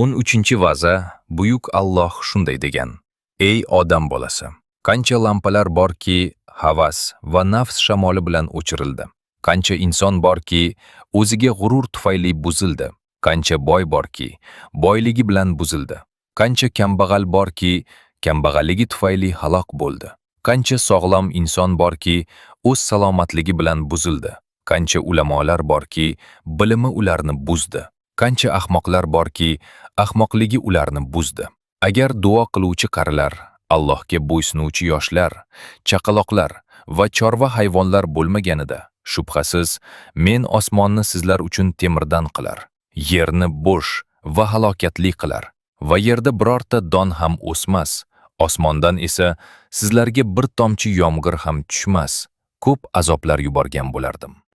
13-vaza buyuk Alloh shunday degan: Ey odam bolasi, qancha lampalar borki, havas va nafs shamoli bilan o'chirildi. Qancha inson borki, o'ziga g'urur tufayli buzildi. Qancha boy borki, boyligi bilan buzildi. Qancha kambag'al borki, kambag'alligi tufayli halok bo'ldi. Qancha sog'lom inson borki, o'z salomatligi bilan buzildi. Qancha ulamolar borki, bilimi ularni buzdi. Qancha ahmoqlar borki, ahmoqligi ularni buzdi. Agar duo qiluvchi qarilar, Allohga bo'ysunuvchi yoshlar, chaqaloqlar va chorva hayvonlar bo'lmaganida, shubhasiz, men osmonni sizlar uchun temirdan qilar, yerni bo'sh va halokatli qilar va yerda birorta don ham o'smas, osmondan esa sizlarga bir tomchi yomg'ir ham tushmas, ko'p azoblar yuborgan bo'lardim.